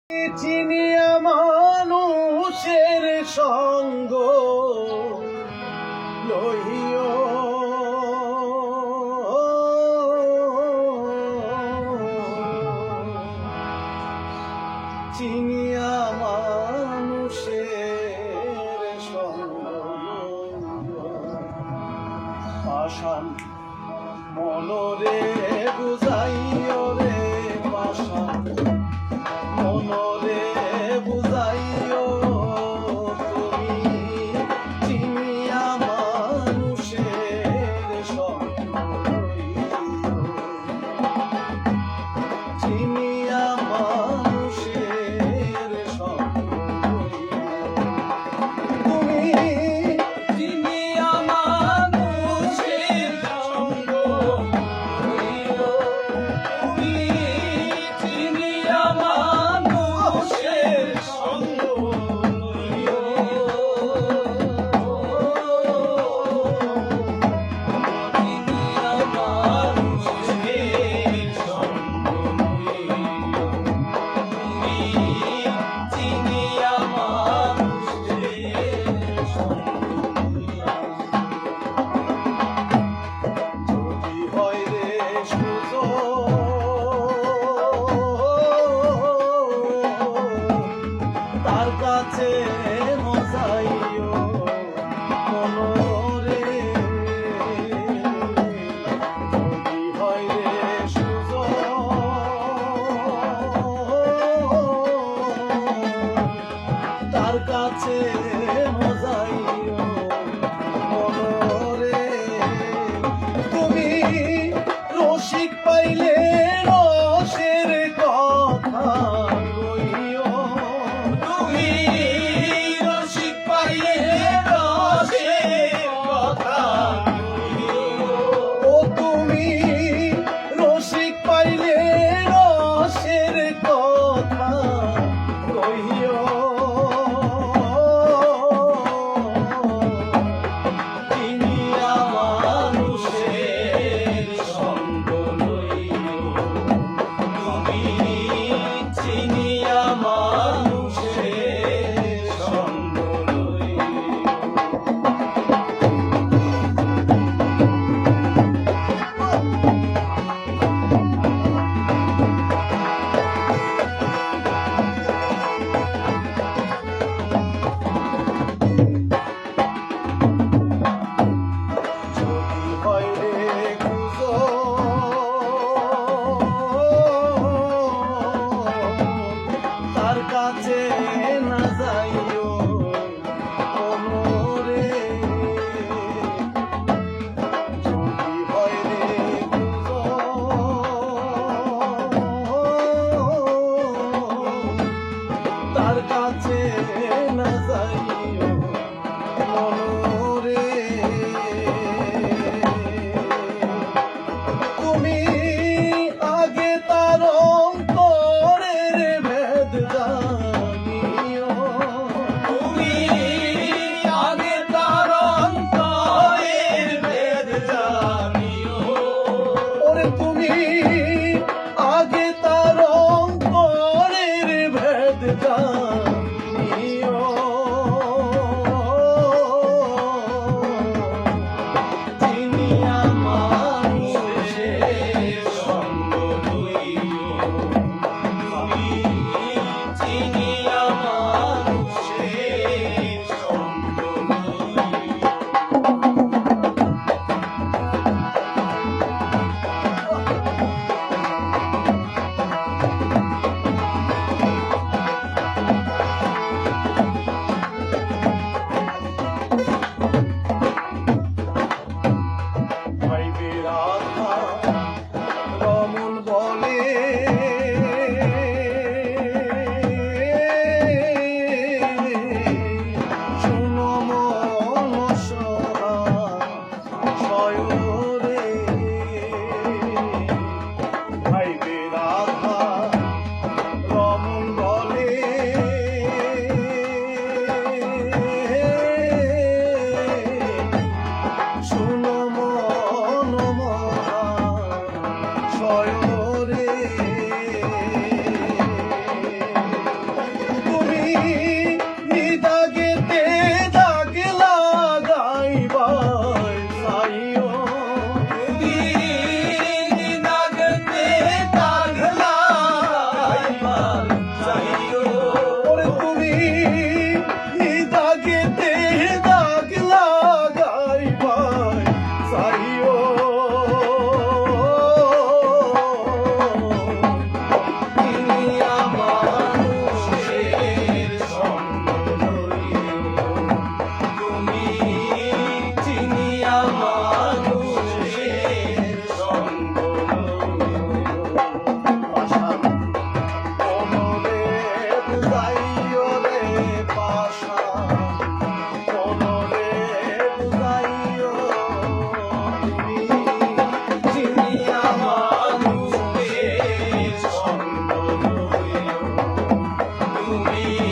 চিনিয়া মানুষের সঙ্গ লইও চিনিয়া মানুষের সঙ্গ পাষাণ মনরে বুঝাইও রে পাষাণ মনরে বুঝাইও তুমি চিনিয়া মানুষের সঙ্গ চিনিয়া মানুষের সঙ্গ তুমি চিনিয়া মানুষের সঙ্গ তুমি চিনিয়া মানুষের সঙ্গ তার কাছে মজাইও মনরে যদি হয় রে সুযোগ তার কাছে মজাইও মনরে তুমি রসিক পাইলে রসের কথা কাছে না যাইও মনরে যদি হয় রে তার কাছে না যাইও মনরে তুমি আগে তার অন্তরের ভেদ জানিও তুমি আগে তার অন্তরের ভেদ জানিও ওরে তুমি আগে তার অন্তরের ভেদ জানিও চিনিয়া মানুষের সঙ্গ লইও তুমি চিনিয়া মানুষের সঙ্গ লইও তুমি